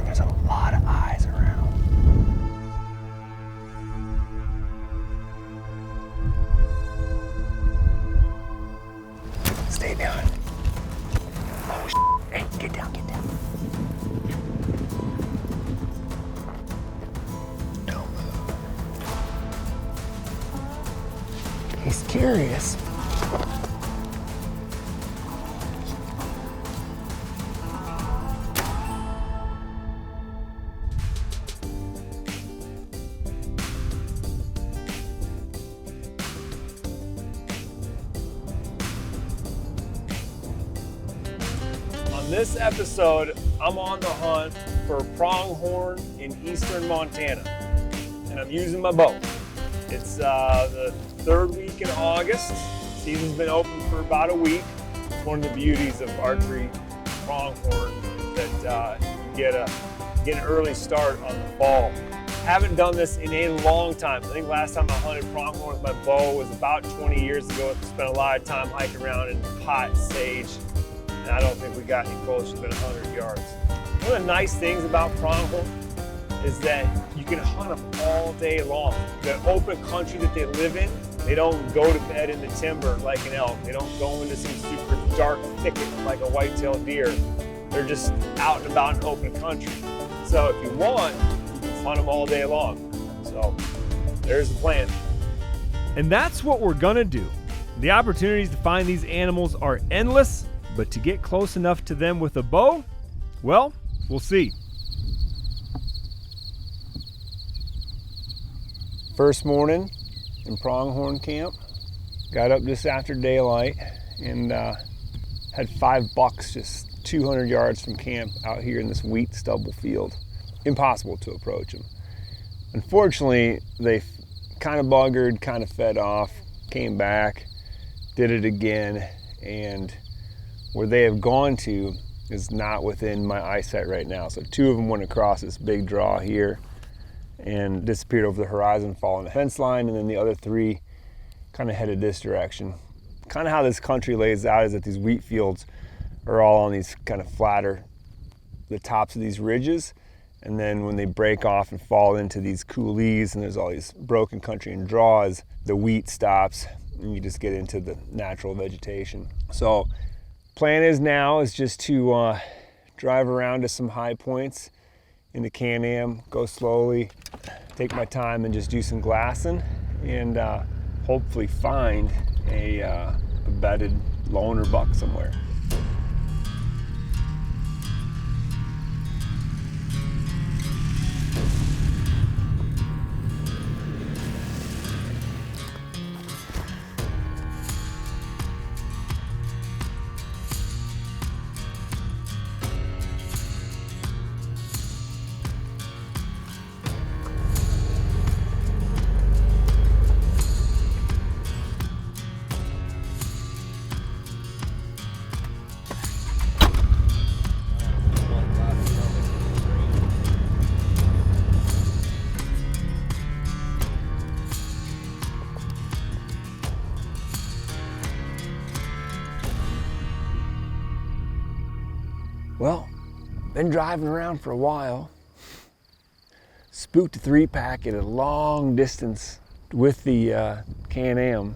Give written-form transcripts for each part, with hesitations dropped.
There's a lot of eyes around. Stay behind. Oh, hey, get down, get down. Don't move. He's curious. On this episode, I'm on the hunt for pronghorn in eastern Montana, and I'm using my bow. It's the third week in August. Season's been open for about a week. It's one of the beauties of archery pronghorn that you get an early start on the fall. Haven't done this in a long time. I think last time I hunted pronghorn with my bow was about 20 years ago. I spent a lot of time hiking around in pot sage. And I don't think we got any closer than 100 yards. One of the nice things about pronghorn is that you can hunt them all day long. The open country that they live in, they don't go to bed in the timber like an elk. They don't go into some super dark thicket like a white-tailed deer. They're just out and about in open country. So if you want, you can hunt them all day long. So there's the plan. And that's what we're gonna do. The opportunities to find these animals are endless, but to get close enough to them with a bow, well, we'll see. First morning in pronghorn camp. Got up just after daylight and had 5 bucks just 200 yards from camp out here in this wheat stubble field. Impossible to approach them. Unfortunately, they kind of buggered, kind of fed off, came back, did it again, and where they have gone to is not within my eyesight right now. So 2 of them went across this big draw here and disappeared over the horizon, following the fence line, and then the other 3 kind of headed this direction. Kind of how this country lays out is that these wheat fields are all on these kind of flatter, the tops of these ridges, and then when they break off and fall into these coulees and there's all these broken country and draws, the wheat stops and you just get into the natural vegetation. So plan is just to drive around to some high points in the Can-Am, go slowly, take my time and just do some glassing and hopefully find a bedded loner buck somewhere. Well, been driving around for a while. Spooked a 3-pack at a long distance with the Can-Am.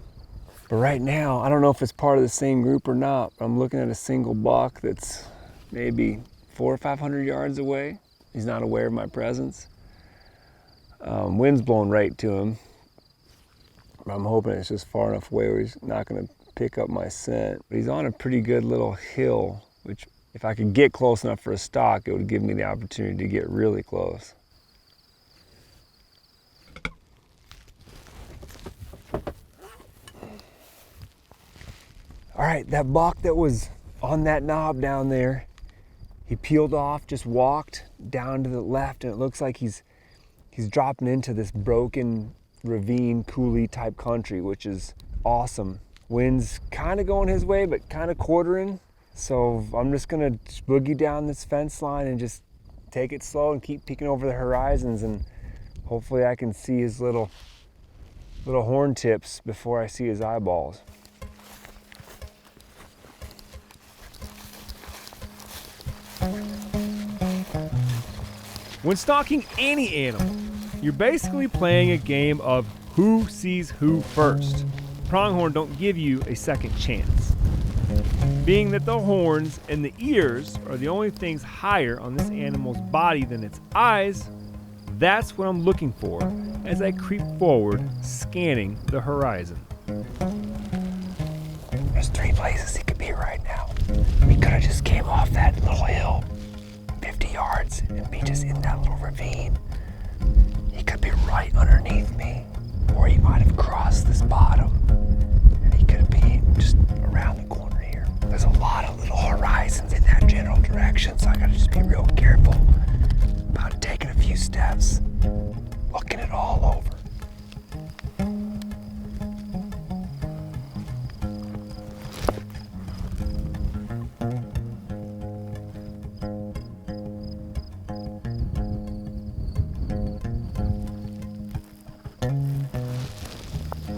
But right now, I don't know if it's part of the same group or not. I'm looking at a single buck that's maybe 400 or 500 yards away. He's not aware of my presence. Wind's blowing right to him. I'm hoping it's just far enough away where he's not gonna pick up my scent. But he's on a pretty good little hill, which if I could get close enough for a stalk, it would give me the opportunity to get really close. All right, that buck that was on that knob down there, he peeled off, just walked down to the left, and it looks like he's dropping into this broken ravine, coulee type country, which is awesome. Wind's kind of going his way, but kind of quartering. So I'm just gonna boogie down this fence line and just take it slow and keep peeking over the horizons, and hopefully I can see his little horn tips before I see his eyeballs. When stalking any animal, you're basically playing a game of who sees who first. Pronghorn don't give you a second chance. Being that the horns and the ears are the only things higher on this animal's body than its eyes, that's what I'm looking for as I creep forward, scanning the horizon. There's 3 places he could be right now. We could have just came off that little hill 50 yards and be just in that little ravine. He could be right underneath me, or he might have crossed this bottom, and he could be just around the corner here. There's a lot of little horizons in that general direction, so I gotta just be real careful about taking a few steps, looking it all over.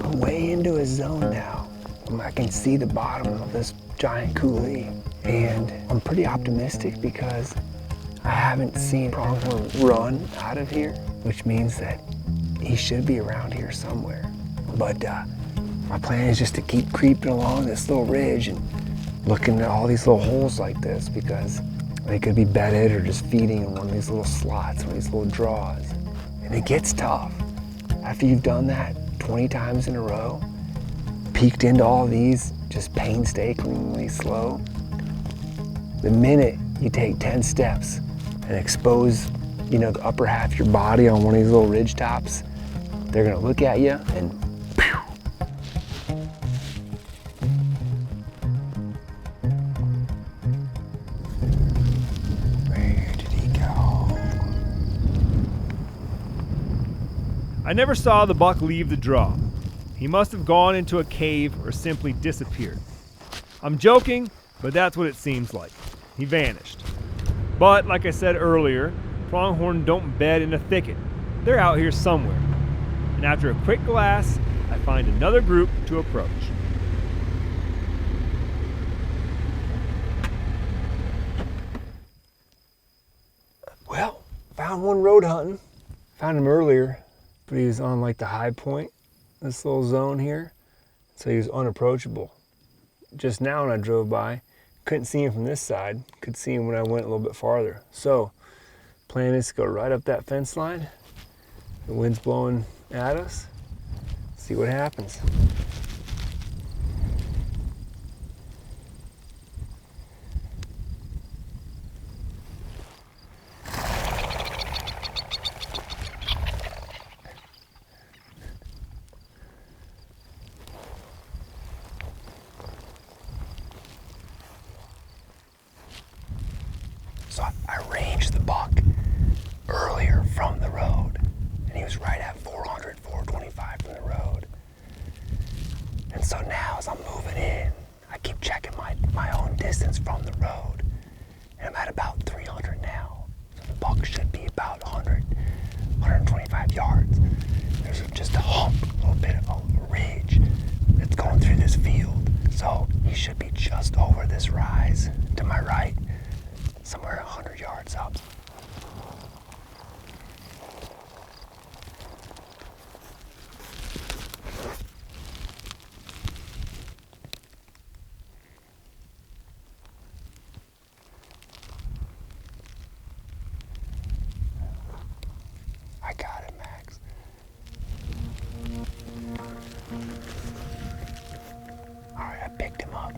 I'm way into his zone now. I can see the bottom of this giant coulee, and I'm pretty optimistic because I haven't seen Pronghorn run out of here, which means that he should be around here somewhere. But my plan is just to keep creeping along this little ridge and looking at all these little holes like this, because they could be bedded or just feeding in one of these little slots, one of these little draws. And it gets tough. After you've done that 20 times in a row, peeked into all these just painstakingly slow, the minute you take 10 steps and expose, the upper half of your body on one of these little ridge tops, they're gonna look at you and pew. Where did he go? I never saw the buck leave the draw. He must have gone into a cave or simply disappeared. I'm joking, but that's what it seems like. He vanished. But like I said earlier, pronghorn don't bed in a thicket. They're out here somewhere. And after a quick glass, I find another group to approach. Well, found one road hunting. Found him earlier, but he was on like the high point, this little zone here. So he was unapproachable. Just now when I drove by, couldn't see him from this side, could see him when I went a little bit farther. So, plan is to go right up that fence line. The wind's blowing at us. See what happens. So I ranged the buck earlier from the road, and he was right at 400, 425 from the road. And so now as I'm moving in, I keep checking my own distance from the road, and I'm at about 300 now. So the buck should be about 100, 125 yards. There's just a hump, a little bit of a ridge that's going through this field. So he should be just over this rise to my right, somewhere 100 yards up. I got it, Max. All right, I picked him up.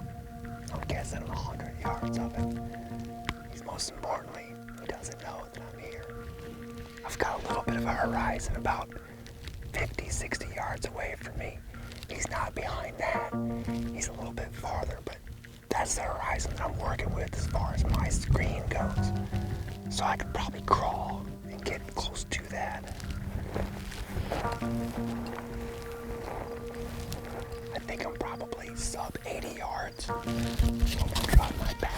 I'm guessing I'm 100 yards of him. Most importantly, he doesn't know that I'm here. I've got a little bit of a horizon about 50, 60 yards away from me. He's not behind that. He's a little bit farther, but that's the horizon that I'm working with as far as my screen goes. So I could probably crawl and get close to that. I think I'm probably sub 80 yards. I'm gonna drop my back.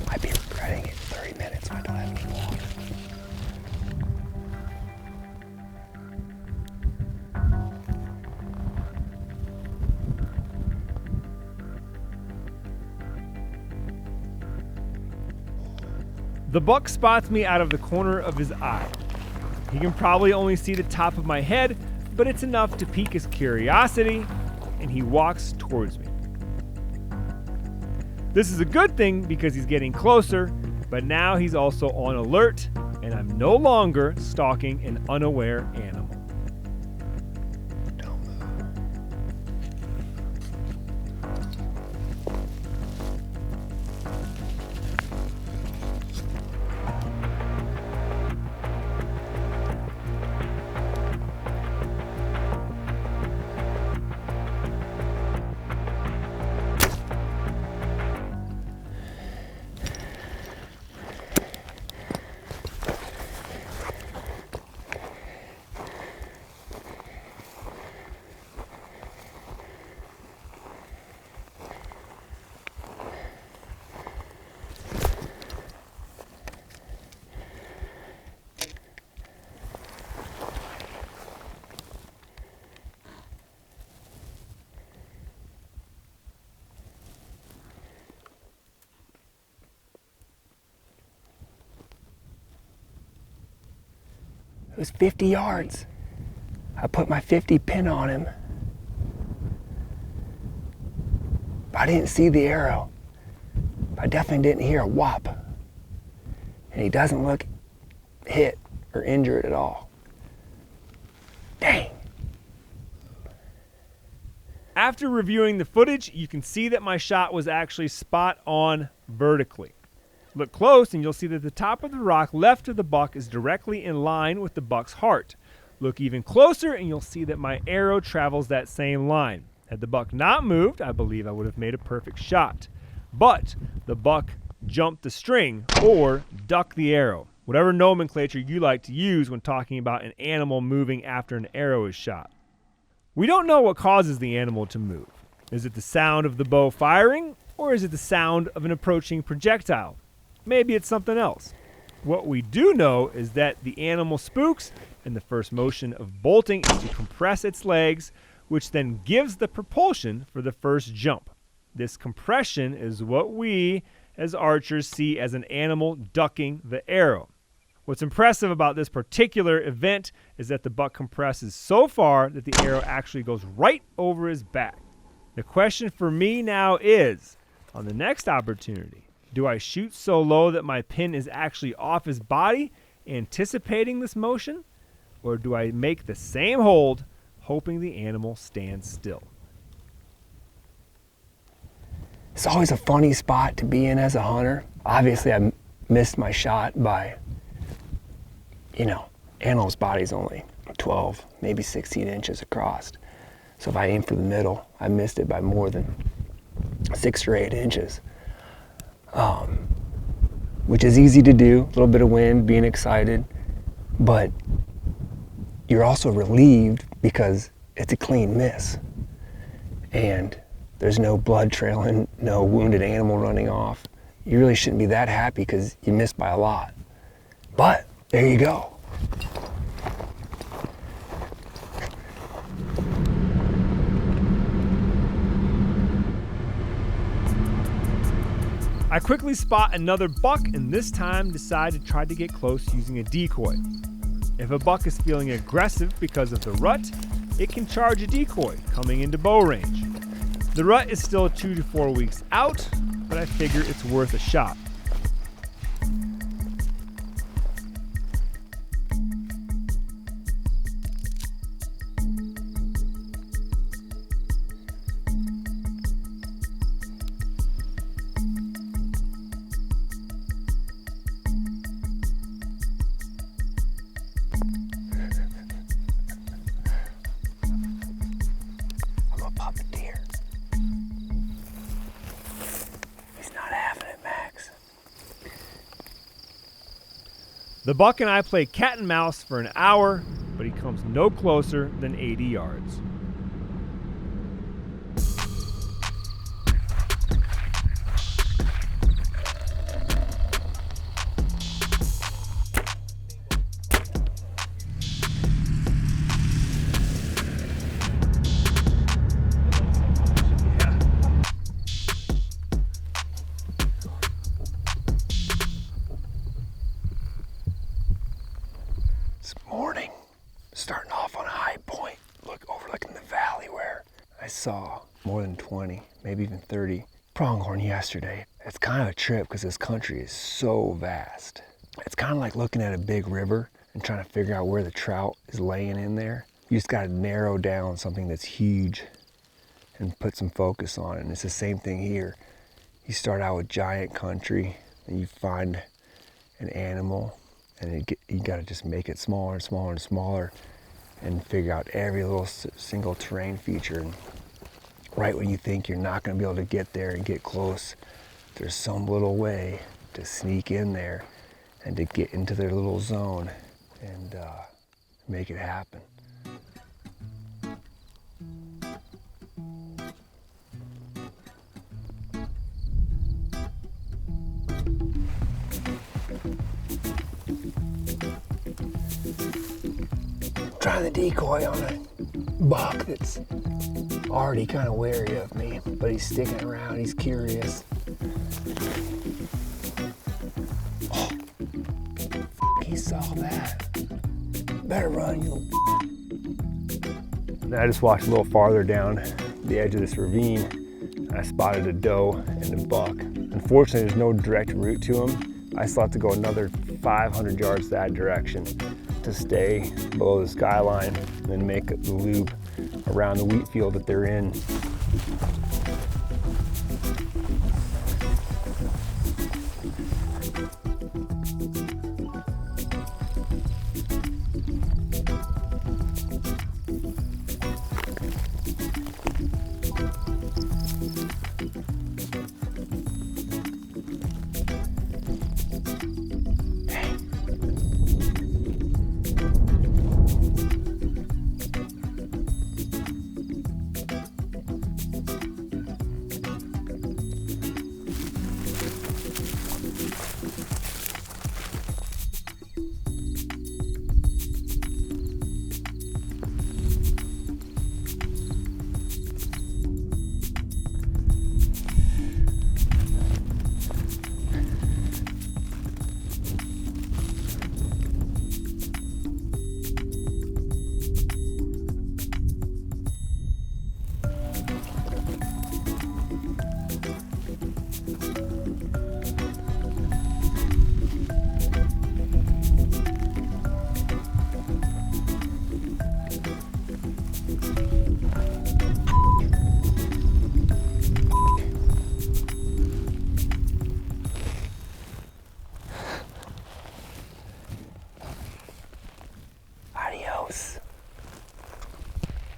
I'd be regretting it in 30 minutes when I don't have any water. The buck spots me out of the corner of his eye. He can probably only see the top of my head, but it's enough to pique his curiosity, and he walks towards me. This is a good thing because he's getting closer, but now he's also on alert, and I'm no longer stalking an unaware animal. It was 50 yards. I put my 50 pin on him. But I didn't see the arrow. I definitely didn't hear a whop. And he doesn't look hit or injured at all. Dang. After reviewing the footage, you can see that my shot was actually spot on vertically. Look close and you'll see that the top of the rock left of the buck is directly in line with the buck's heart. Look even closer and you'll see that my arrow travels that same line. Had the buck not moved, I believe I would have made a perfect shot. But the buck jumped the string or ducked the arrow, whatever nomenclature you like to use when talking about an animal moving after an arrow is shot. We don't know what causes the animal to move. Is it the sound of the bow firing, or is it the sound of an approaching projectile? Maybe it's something else. What we do know is that the animal spooks, and the first motion of bolting is to compress its legs, which then gives the propulsion for the first jump. This compression is what we, as archers, see as an animal ducking the arrow. What's impressive about this particular event is that the buck compresses so far that the arrow actually goes right over his back. The question for me now is, on the next opportunity, do I shoot so low that my pin is actually off his body, anticipating this motion? Or do I make the same hold, hoping the animal stands still? It's always a funny spot to be in as a hunter. Obviously, I missed my shot by, animal's body's only 12, maybe 16 inches across. So if I aim for the middle, I missed it by more than 6 or 8 inches. Which is easy to do, a little bit of wind, being excited, but you're also relieved because it's a clean miss. And there's no blood trailing, no wounded animal running off. You really shouldn't be that happy because you missed by a lot. But there you go. I quickly spot another buck and this time decide to try to get close using a decoy. If a buck is feeling aggressive because of the rut, it can charge a decoy coming into bow range. The rut is still 2 to 4 weeks out, but I figure it's worth a shot. The buck and I play cat and mouse for an hour, but he comes no closer than 80 yards. This morning, starting off on a high point, look overlooking the valley where I saw more than 20, maybe even 30 pronghorn yesterday. It's kind of a trip because this country is so vast. It's kind of like looking at a big river and trying to figure out where the trout is laying in there. You just got to narrow down something that's huge and put some focus on it. And it's the same thing here. You start out with giant country and you find an animal, and you got to just make it smaller and smaller and smaller and figure out every little single terrain feature. And right when you think you're not going to be able to get there and get close, there's some little way to sneak in there and to get into their little zone and make it happen. Trying the decoy on a buck that's already kind of wary of me, but he's sticking around, he's curious. Oh, he saw that. Better run, you. I just walked a little farther down the edge of this ravine, and I spotted a doe and a buck. Unfortunately, there's no direct route to them. I still have to go another 500 yards that direction to stay below the skyline and then make the loop around the wheat field that they're in.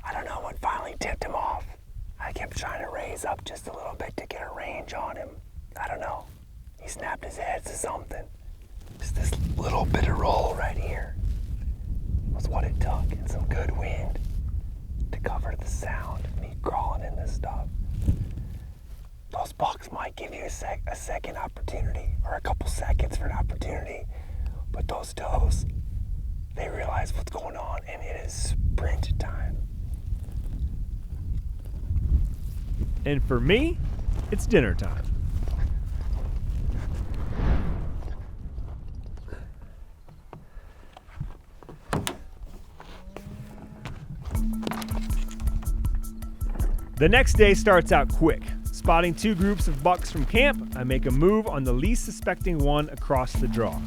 I don't know what finally tipped him off. I kept trying to raise up just a little bit to get a range on him. I don't know. He snapped his head to something. Just this little bit of roll right here was what it took, and some good wind to cover the sound of me crawling in this stuff. Those bucks might give you a second opportunity, or a couple seconds for an opportunity, but those does, they realize what's going on, and it is sprint time. And for me, it's dinner time. The next day starts out quick. Spotting two groups of bucks from camp, I make a move on the least suspecting one across the draw.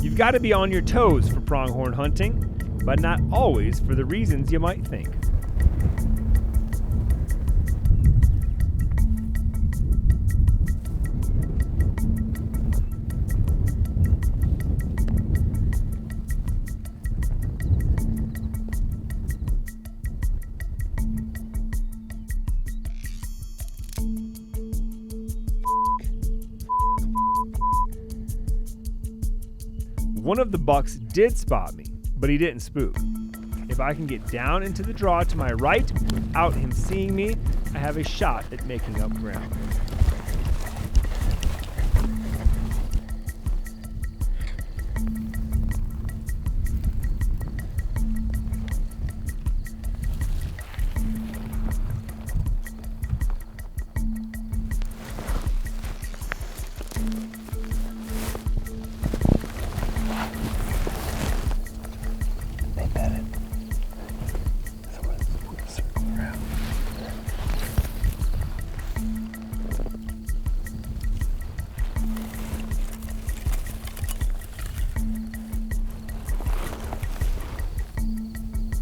You've got to be on your toes for pronghorn hunting, but not always for the reasons you might think. One of the bucks did spot me, but he didn't spook. If I can get down into the draw to my right without him seeing me, I have a shot at making up ground.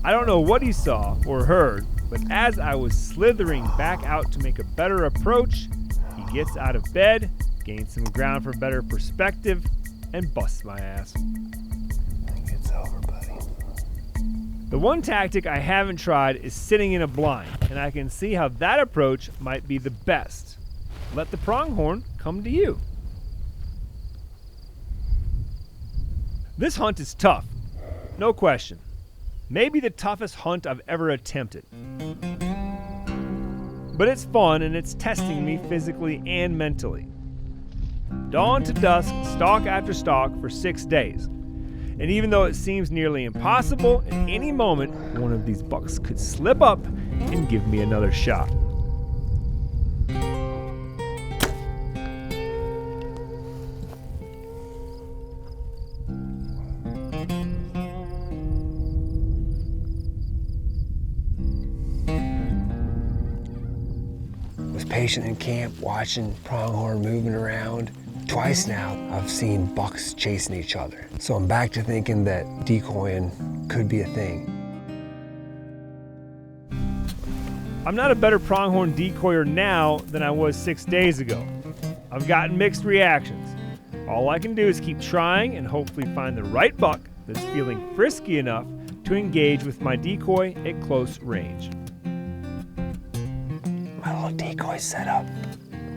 I don't know what he saw or heard, but as I was slithering back out to make a better approach, he gets out of bed, gains some ground for better perspective, and busts my ass. I think it's over, buddy. The one tactic I haven't tried is sitting in a blind, and I can see how that approach might be the best. Let the pronghorn come to you. This hunt is tough, no question. Maybe the toughest hunt I've ever attempted. But it's fun and it's testing me physically and mentally. Dawn to dusk, stalk after stalk for 6 days. And even though it seems nearly impossible, at any moment, one of these bucks could slip up and give me another shot. Was patient in camp watching pronghorn moving around. Twice now I've seen bucks chasing each other. So I'm back to thinking that decoying could be a thing. I'm not a better pronghorn decoyer now than I was 6 days ago. I've gotten mixed reactions. All I can do is keep trying and hopefully find the right buck that's feeling frisky enough to engage with my decoy at close range. My little decoy setup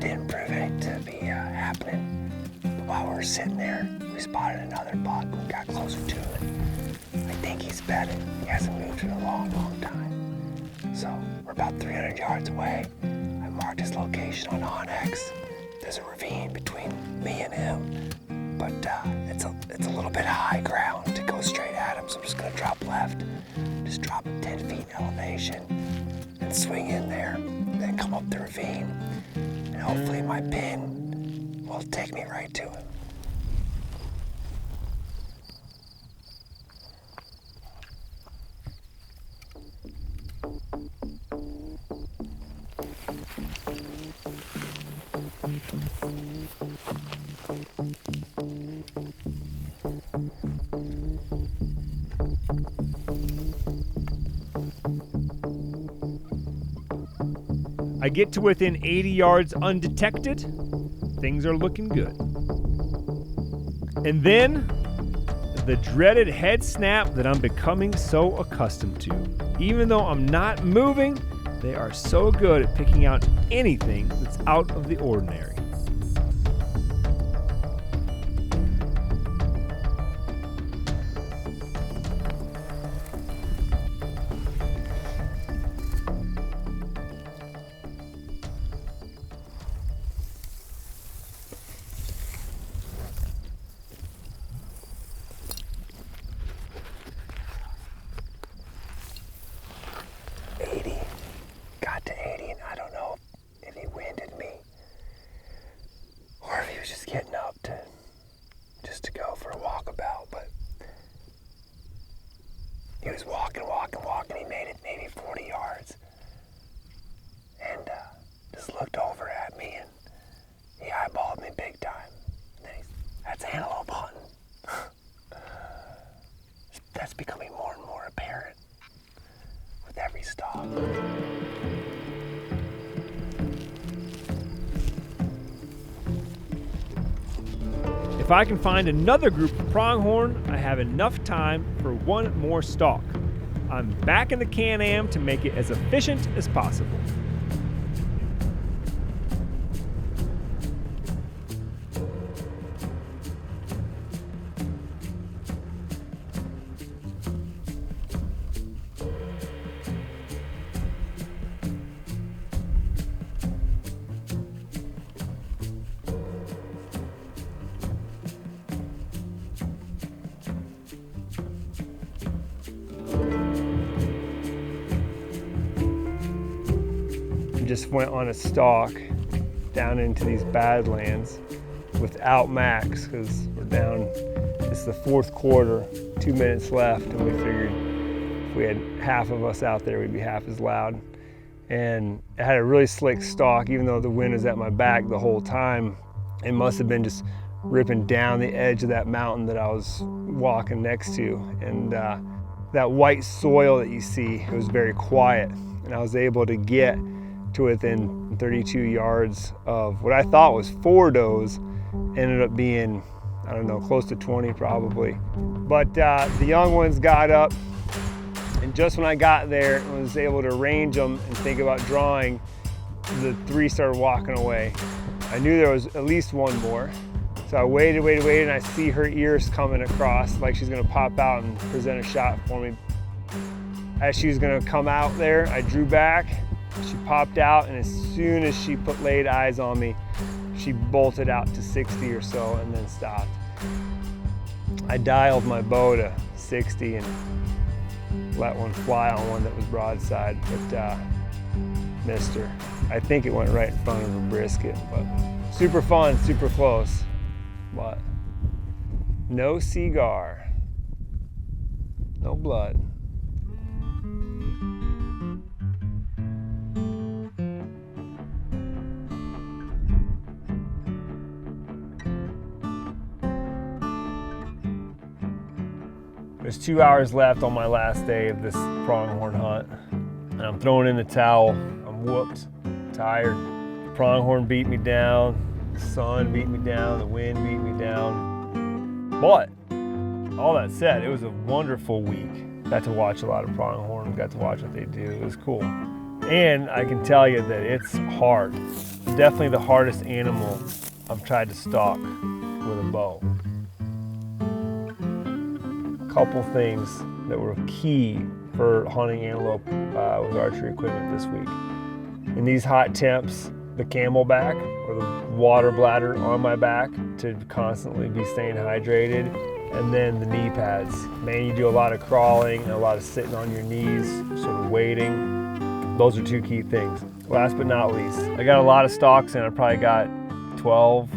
didn't prove it to be happening. But while we were sitting there, we spotted another buck. We got closer to it. I think he's bedded. He hasn't moved in a long, long time. So we're about 300 yards away. I marked his location on Onyx. There's a ravine between me and him, but it's a little bit high ground to go straight at him. So I'm just gonna drop left, just drop him 10 feet in elevation, and swing in there. Then come up the ravine, and hopefully my pin will take me right to him. I get to within 80 yards undetected. Things are looking good. And then, the dreaded head snap that I'm becoming so accustomed to. Even though I'm not moving, they are so good at picking out anything that's out of the ordinary. Got to 80, and I don't know if he winded me or if he was just getting up to go for a walkabout, but he was walking. He made it maybe 40 yards and just looked over at me, and he eyeballed me big time. And then that's antelope hunting. That's becoming more and more apparent with every stalk. If I can find another group of pronghorn, I have enough time for one more stalk. I'm back in the Can-Am to make it as efficient as possible. Just went on a stalk down into these badlands without Max because we're down, it's the fourth quarter, 2 minutes left, and we figured if we had half of us out there, we'd be half as loud. And I had a really slick stalk, even though the wind was at my back the whole time. It must have been just ripping down the edge of that mountain that I was walking next to. And that white soil that you see, it was very quiet. And I was able to get to within 32 yards of what I thought was 4 does, ended up being, I don't know, close to 20 probably. But the young ones got up, and just when I got there and was able to range them and think about drawing, the 3 started walking away. I knew there was at least one more. So I waited, and I see her ears coming across like she's gonna pop out and present a shot for me. As she was gonna come out there, I drew back, she popped out, and as soon as she laid eyes on me, she bolted out to 60 or so and then stopped. I dialed my bow to 60 and let one fly on one that was broadside, but missed her. I think it went right in front of a brisket, but super fun, super close, but no cigar, no blood. There's 2 hours left on my last day of this pronghorn hunt, and I'm throwing in the towel. I'm whooped, tired. The pronghorn beat me down, the sun beat me down, the wind beat me down. But all that said, it was a wonderful week. Got to watch a lot of pronghorn, got to watch what they do. It was cool. And I can tell you that it's hard. Definitely the hardest animal I've tried to stalk with a bow. Couple things that were key for hunting antelope with archery equipment this week. In these hot temps, the camelback or the water bladder on my back to constantly be staying hydrated, and then the knee pads. Man, you do a lot of crawling and a lot of sitting on your knees, sort of waiting. Those are 2 key things. Last but not least, I got a lot of stalks in. I probably got 12,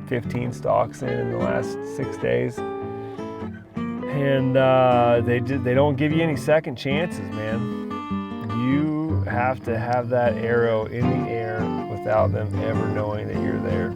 15 stalks in the last 6 days. And they don't give you any second chances, man. You have to have that arrow in the air without them ever knowing that you're there.